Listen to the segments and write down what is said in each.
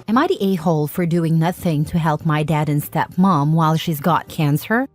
Am I the a-hole for doing nothing to help my dad and stepmom while she's got cancer?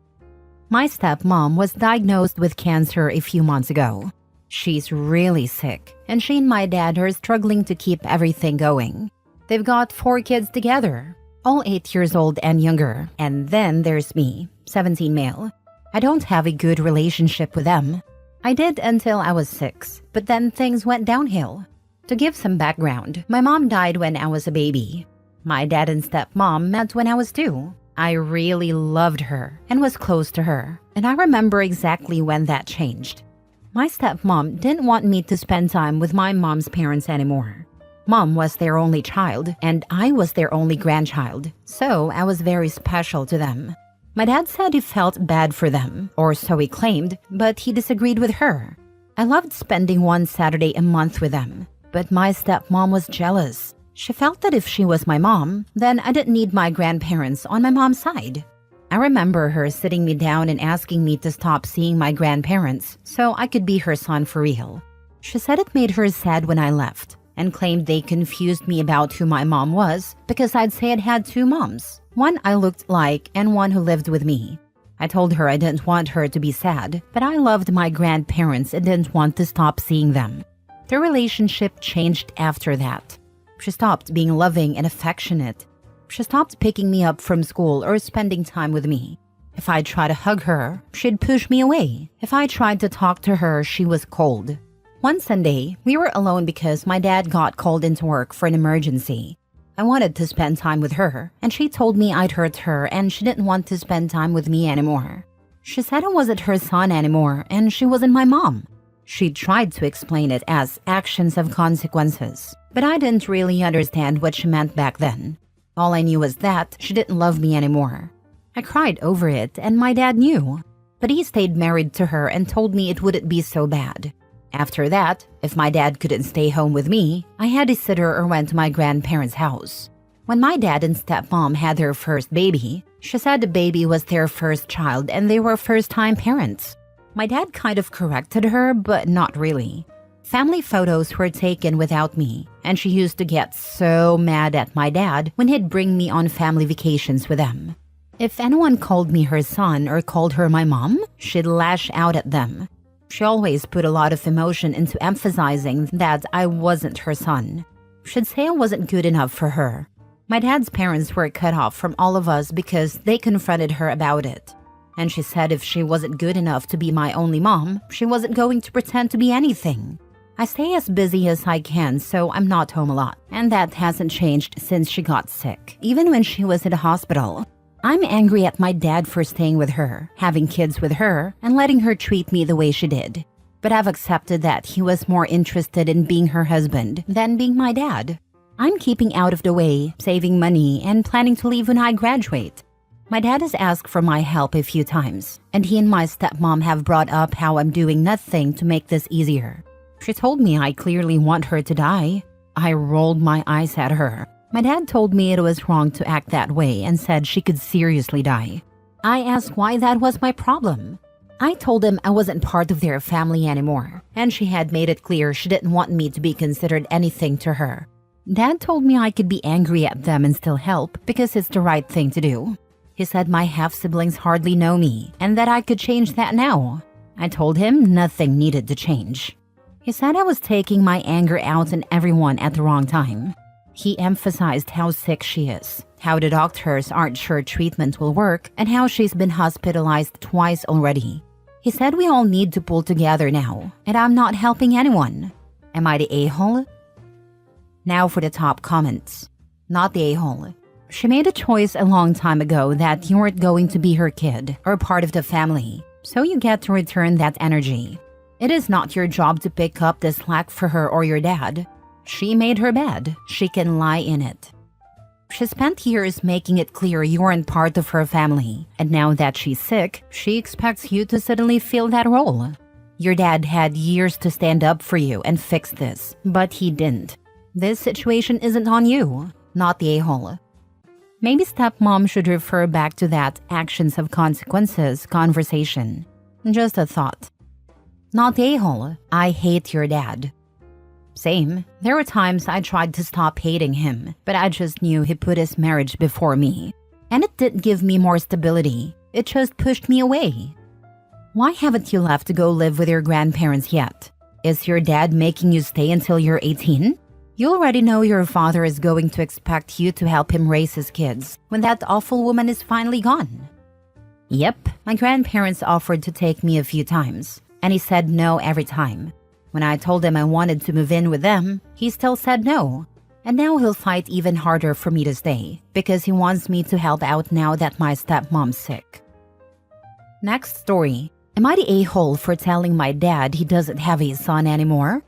My stepmom was diagnosed with cancer a few months ago. She's really sick, and she and my dad are struggling to keep everything going. They've got 4 kids together, all 8 years old and younger, and then there's me, 17 male. I don't have a good relationship with them. I did until I was 6, but then things went downhill. To give some background, my mom died when I was a baby. My dad and stepmom met when I was 2. I really loved her and was close to her, and I remember exactly when that changed. My stepmom didn't want me to spend time with my mom's parents anymore. Mom was their only child, and I was their only grandchild, so I was very special to them. My dad said he felt bad for them, or so he claimed, but he disagreed with her. I loved spending one Saturday a month with them. But my stepmom was jealous. She felt that if she was my mom, then I didn't need my grandparents on my mom's side. I remember her sitting me down and asking me to stop seeing my grandparents so I could be her son for real. She said it made her sad when I left and claimed they confused me about who my mom was because I'd say I'd had 2 moms, one I looked like and one who lived with me. I told her I didn't want her to be sad, but I loved my grandparents and didn't want to stop seeing them. Their relationship changed after that. She stopped being loving and affectionate. She stopped picking me up from school or spending time with me. If I tried to hug her, she'd push me away. If I tried to talk to her, she was cold. One Sunday, we were alone because my dad got called into work for an emergency. I wanted to spend time with her, and she told me I'd hurt her and she didn't want to spend time with me anymore. She said I wasn't her son anymore and she wasn't my mom. She tried to explain it as actions have consequences, but I didn't really understand what she meant back then. All I knew was that she didn't love me anymore. I cried over it, and my dad knew, but he stayed married to her and told me it wouldn't be so bad. After that, if my dad couldn't stay home with me, I had a sitter or went to my grandparents' house. When my dad and stepmom had their first baby, she said the baby was their first child and they were first-time parents. My dad kind of corrected her, but not really. Family photos were taken without me, and she used to get so mad at my dad when he'd bring me on family vacations with them. If anyone called me her son or called her my mom, she'd lash out at them. She always put a lot of emotion into emphasizing that I wasn't her son. She'd say I wasn't good enough for her. My dad's parents were cut off from all of us because they confronted her about it. And she said if she wasn't good enough to be my only mom, she wasn't going to pretend to be anything. I stay as busy as I can, so I'm not home a lot, and that hasn't changed since she got sick, even when she was in the hospital. I'm angry at my dad for staying with her, having kids with her, and letting her treat me the way she did. But I've accepted that he was more interested in being her husband than being my dad. I'm keeping out of the way, saving money, and planning to leave when I graduate. My dad has asked for my help a few times, and he and my stepmom have brought up how I'm doing nothing to make this easier. She told me I clearly want her to die. I rolled my eyes at her. My dad told me it was wrong to act that way and said she could seriously die. I asked why that was my problem. I told him I wasn't part of their family anymore, and she had made it clear she didn't want me to be considered anything to her. Dad told me I could be angry at them and still help because it's the right thing to do. He said my half-siblings hardly know me and that I could change that now. I told him nothing needed to change. He said I was taking my anger out on everyone at the wrong time. He emphasized how sick she is, how the doctors aren't sure treatment will work, and how she's been hospitalized twice already. He said we all need to pull together now, and I'm not helping anyone. Am I the a-hole? Now for the top comments. Not the a-hole. She made a choice a long time ago that you weren't going to be her kid or part of the family, so you get to return that energy. It is not your job to pick up the slack for her or your dad. She made her bed. She can lie in it. She spent years making it clear you weren't part of her family, and now that she's sick, she expects you to suddenly fill that role. Your dad had years to stand up for you and fix this, but he didn't. This situation isn't on you, not the a-hole. Maybe stepmom should refer back to that actions have consequences conversation. Just a thought. Not the a-hole. I hate your dad. Same. There were times I tried to stop hating him, but I just knew he put his marriage before me. And it didn't give me more stability. It just pushed me away. Why haven't you left to go live with your grandparents yet? Is your dad making you stay until you're 18? You already know your father is going to expect you to help him raise his kids when that awful woman is finally gone. Yep, my grandparents offered to take me a few times, and he said no every time. When I told him I wanted to move in with them, he still said no. And now he'll fight even harder for me to stay because he wants me to help out now that my stepmom's sick. Next story. Am I the a-hole for telling my dad he doesn't have a son anymore?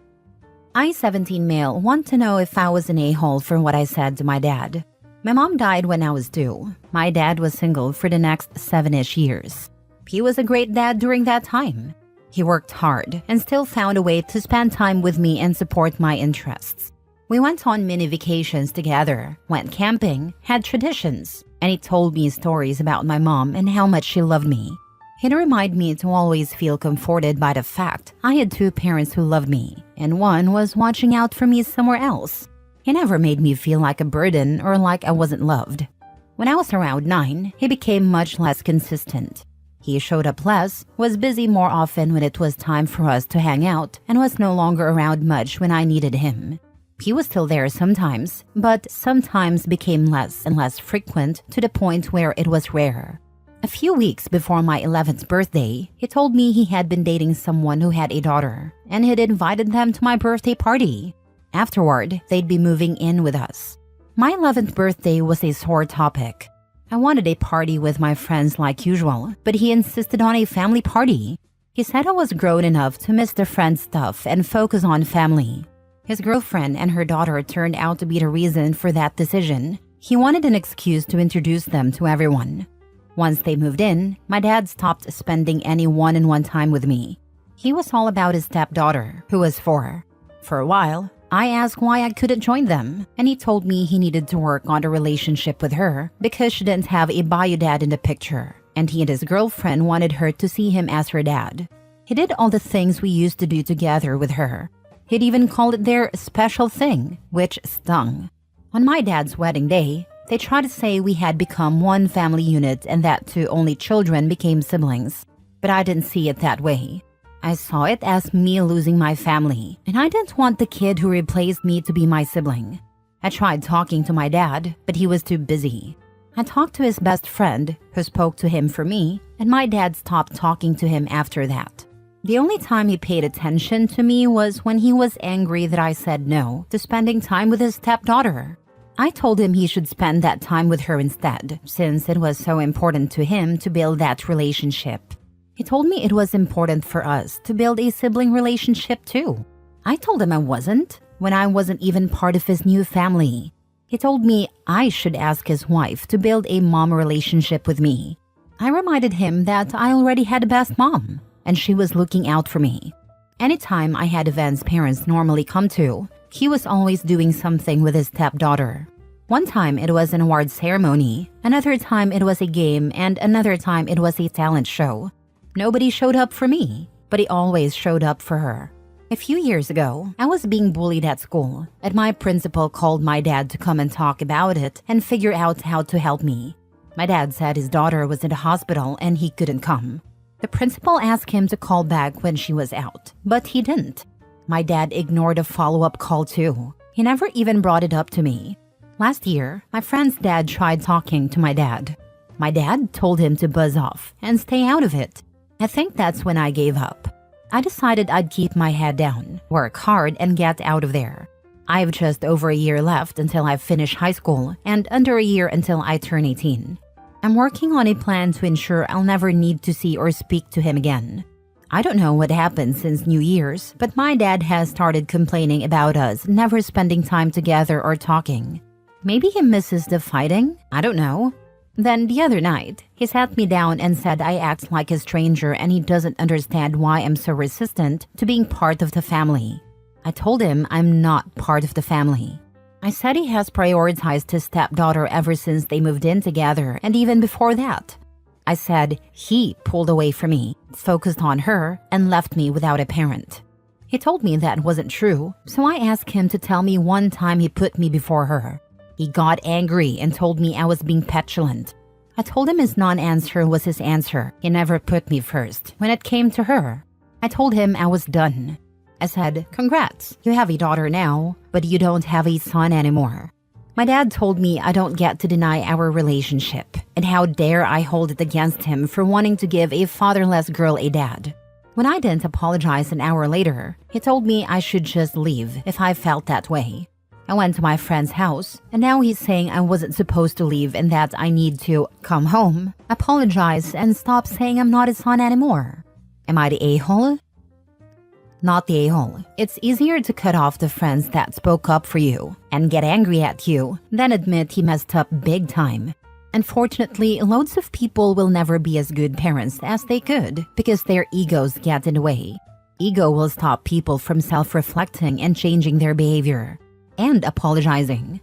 I, 17 male, want to know if I was an a-hole for what I said to my dad. My mom died when I was 2. My dad was single for the next 7-ish years. He was a great dad during that time. He worked hard and still found a way to spend time with me and support my interests. We went on mini vacations together, went camping, had traditions, and he told me stories about my mom and how much she loved me. He'd remind me to always feel comforted by the fact I had 2 parents who loved me, and one was watching out for me somewhere else. He never made me feel like a burden or like I wasn't loved. When I was around 9, he became much less consistent. He showed up less, was busy more often when it was time for us to hang out, and was no longer around much when I needed him. He was still there sometimes, but sometimes became less and less frequent to the point where it was rare. A few weeks before my 11th birthday, he told me he had been dating someone who had a daughter, and had invited them to my birthday party. Afterward, they'd be moving in with us. My 11th birthday was a sore topic. I wanted a party with my friends like usual, but he insisted on a family party. He said I was grown enough to miss the friend stuff and focus on family. His girlfriend and her daughter turned out to be the reason for that decision. He wanted an excuse to introduce them to everyone. Once they moved in, my dad stopped spending any one-on-one time with me. He was all about his stepdaughter, who was 4. For a while, I asked why I couldn't join them, and he told me he needed to work on a relationship with her because she didn't have a bio dad in the picture, and he and his girlfriend wanted her to see him as her dad. He did all the things we used to do together with her. He'd even called it their special thing, which stung. On my dad's wedding day, they tried to say we had become one family unit and that 2 only children became siblings, but I didn't see it that way. I saw it as me losing my family, and I didn't want the kid who replaced me to be my sibling. I tried talking to my dad, but he was too busy. I talked to his best friend, who spoke to him for me, and my dad stopped talking to him after that. The only time he paid attention to me was when he was angry that I said no to spending time with his stepdaughter. I told him he should spend that time with her instead, since it was so important to him to build that relationship. He told me it was important for us to build a sibling relationship too. I told him I wasn't, when I wasn't even part of his new family. He told me I should ask his wife to build a mom relationship with me. I reminded him that I already had a best mom, and she was looking out for me. Anytime I had events parents normally come to, he was always doing something with his stepdaughter. One time it was an award ceremony, another time it was a game, and another time it was a talent show. Nobody showed up for me, but he always showed up for her. A few years ago, I was being bullied at school, and my principal called my dad to come and talk about it and figure out how to help me. My dad said his daughter was in the hospital and he couldn't come. The principal asked him to call back when she was out, but he didn't. My dad ignored a follow-up call too. He never even brought it up to me. Last year, my friend's dad tried talking to my dad. My dad told him to buzz off and stay out of it. I think that's when I gave up. I decided I'd keep my head down, work hard, and get out of there. I have just over a year left until I finish high school and under a year until I turn 18. I'm working on a plan to ensure I'll never need to see or speak to him again. I don't know what happened since New Year's, but my dad has started complaining about us never spending time together or talking. Maybe he misses the fighting? I don't know. Then the other night, he sat me down and said I act like a stranger and he doesn't understand why I'm so resistant to being part of the family. I told him I'm not part of the family. I said he has prioritized his stepdaughter ever since they moved in together and even before that. I said he pulled away from me, focused on her, and left me without a parent. He told me that wasn't true, so I asked him to tell me one time he put me before her. He got angry and told me I was being petulant. I told him his non-answer was his answer. He never put me first when it came to her. I told him I was done. I said, "Congrats, you have a daughter now, but you don't have a son anymore." My dad told me I don't get to deny our relationship, and how dare I hold it against him for wanting to give a fatherless girl a dad. When I didn't apologize an hour later, he told me I should just leave if I felt that way. I went to my friend's house, and now he's saying I wasn't supposed to leave and that I need to come home, apologize, and stop saying I'm not his son anymore. Am I the a-hole? Not the a-hole. It's easier to cut off the friends that spoke up for you and get angry at you than admit he messed up big time. Unfortunately, loads of people will never be as good parents as they could because their egos get in the way. Ego will stop people from self-reflecting and changing their behavior. And apologizing.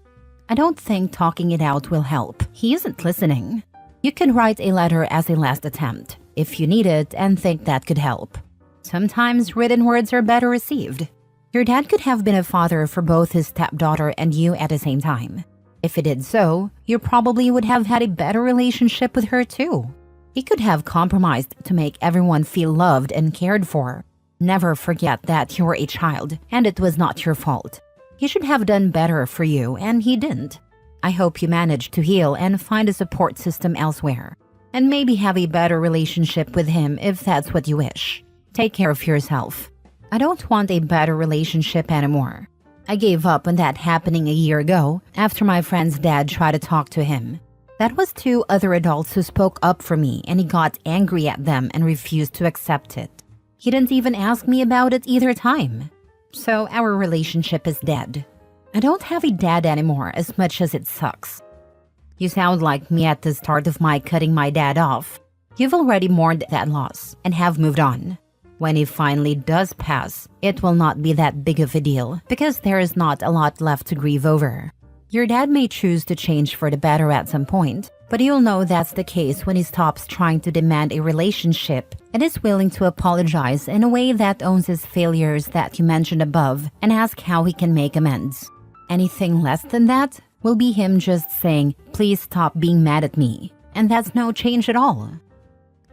I don't think talking it out will help. He isn't listening. You can write a letter as a last attempt, if you need it and think that could help. Sometimes written words are better received. Your dad could have been a father for both his stepdaughter and you at the same time. If he did so, you probably would have had a better relationship with her too. He could have compromised to make everyone feel loved and cared for. Never forget that you were a child and it was not your fault. He should have done better for you and he didn't. I hope you managed to heal and find a support system elsewhere. And maybe have a better relationship with him if that's what you wish. Take care of yourself. I don't want a better relationship anymore. I gave up on that happening a year ago after my friend's dad tried to talk to him. That was 2 other adults who spoke up for me and he got angry at them and refused to accept it. He didn't even ask me about it either time. So our relationship is dead. I don't have a dad anymore as much as it sucks. You sound like me at the start of my cutting my dad off. You've already mourned that loss and have moved on. When he finally does pass, it will not be that big of a deal because there is not a lot left to grieve over. Your dad may choose to change for the better at some point, but you'll know that's the case when he stops trying to demand a relationship and is willing to apologize in a way that owns his failures that you mentioned above and ask how he can make amends. Anything less than that will be him just saying, "Please stop being mad at me," and that's no change at all.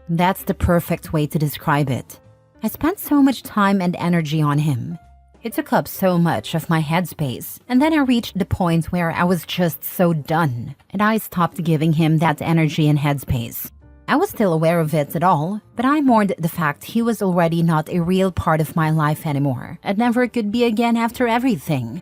That's the perfect way to describe it. I spent so much time and energy on him. It took up so much of my headspace, and then I reached the point where I was just so done, and I stopped giving him that energy and headspace. I was still aware of it at all, but I mourned the fact he was already not a real part of my life anymore, and never could be again after everything.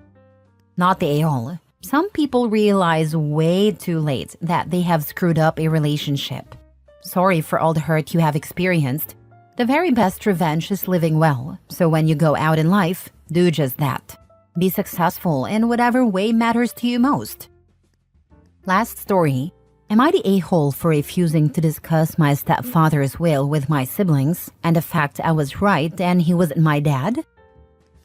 Not the a-hole. Some people realize way too late that they have screwed up a relationship. Sorry for all the hurt you have experienced. The very best revenge is living well, so when you go out in life, do just that. Be successful in whatever way matters to you most. Last story. Am I the a-hole for refusing to discuss my stepfather's will with my siblings and the fact I was right and he wasn't my dad?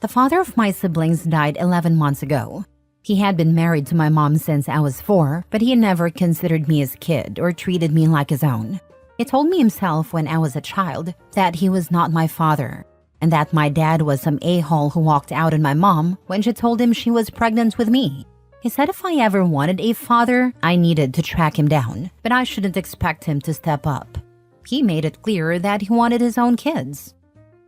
The father of my siblings died 11 months ago. He had been married to my mom since I was 4, but he never considered me his kid or treated me like his own. He told me himself when I was a child that he was not my father, and that my dad was some a-hole who walked out on my mom when she told him she was pregnant with me. He said if I ever wanted a father, I needed to track him down, but I shouldn't expect him to step up. He made it clear that he wanted his own kids.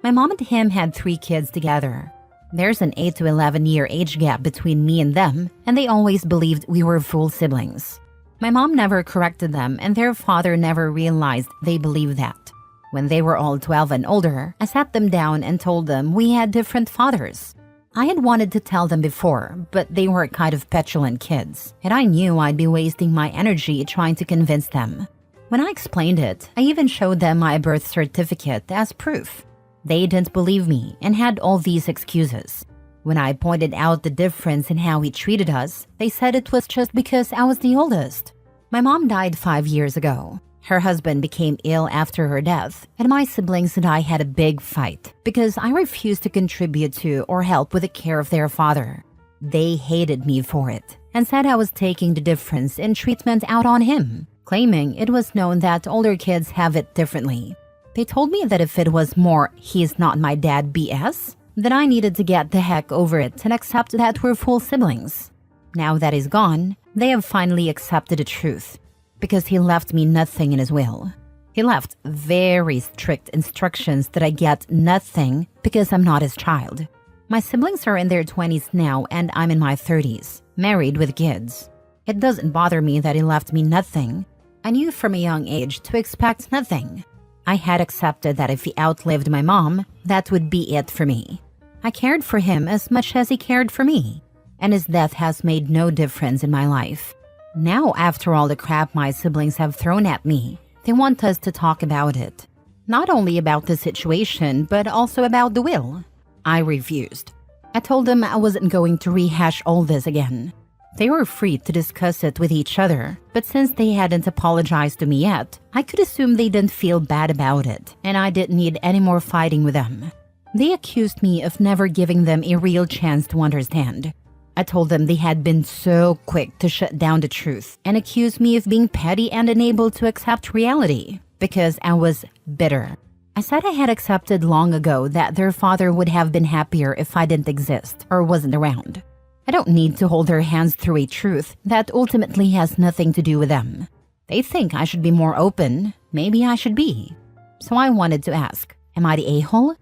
My mom and him had 3 kids together. There's an 8 to 11 year age gap between me and them, and they always believed we were full siblings. My mom never corrected them, and their father never realized they believed that. When they were all 12 and older, I sat them down and told them we had different fathers. I had wanted to tell them before, but they were kind of petulant kids, and I knew I'd be wasting my energy trying to convince them. When I explained it, I even showed them my birth certificate as proof. They didn't believe me and had all these excuses. When I pointed out the difference in how he treated us, they said it was just because I was the oldest. My mom died 5 years ago. Her husband became ill after her death, and my siblings and I had a big fight because I refused to contribute to or help with the care of their father. They hated me for it and said I was taking the difference in treatment out on him, claiming it was known that older kids have it differently. They told me that if it was more "he's not my dad" BS, that I needed to get the heck over it and accept that we're full siblings. Now that he's gone, they have finally accepted the truth, because he left me nothing in his will. He left very strict instructions that I get nothing because I'm not his child. My siblings are in their 20s now and I'm in my 30s, married with kids. It doesn't bother me that he left me nothing. I knew from a young age to expect nothing. I had accepted that if he outlived my mom, that would be it for me. I cared for him as much as he cared for me, and his death has made no difference in my life. Now, after all the crap my siblings have thrown at me, they want us to talk about it. Not only about the situation, but also about the will. I refused. I told them I wasn't going to rehash all this again. They were free to discuss it with each other, but since they hadn't apologized to me yet, I could assume they didn't feel bad about it, and I didn't need any more fighting with them. They accused me of never giving them a real chance to understand. I told them they had been so quick to shut down the truth and accused me of being petty and unable to accept reality because I was bitter. I said I had accepted long ago that their father would have been happier if I didn't exist or wasn't around. I don't need to hold their hands through a truth that ultimately has nothing to do with them. They think I should be more open. Maybe I should be. So I wanted to ask, am I the a-hole?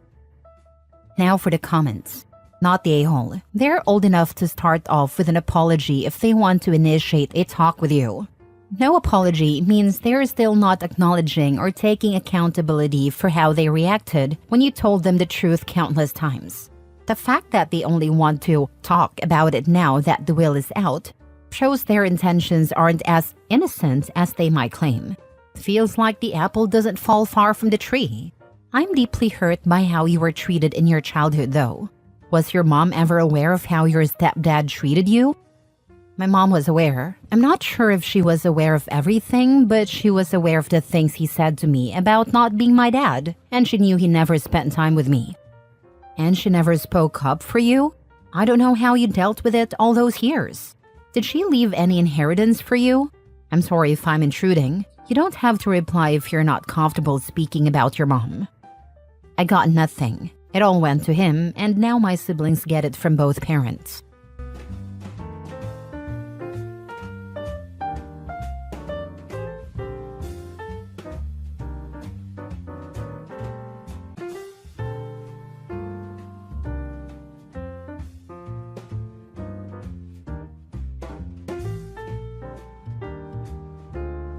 Now for the comments. Not the a-hole. They're old enough to start off with an apology if they want to initiate a talk with you. No apology means they're still not acknowledging or taking accountability for how they reacted when you told them the truth countless times. The fact that they only want to talk about it now that the will is out shows their intentions aren't as innocent as they might claim. Feels like the apple doesn't fall far from the tree. I'm deeply hurt by how you were treated in your childhood though. Was your mom ever aware of how your stepdad treated you? My mom was aware. I'm not sure if she was aware of everything, but she was aware of the things he said to me about not being my dad, and she knew he never spent time with me. And she never spoke up for you? I don't know how you dealt with it all those years. Did she leave any inheritance for you? I'm sorry if I'm intruding. You don't have to reply if you're not comfortable speaking about your mom. I got nothing. It all went to him, and now my siblings get it from both parents.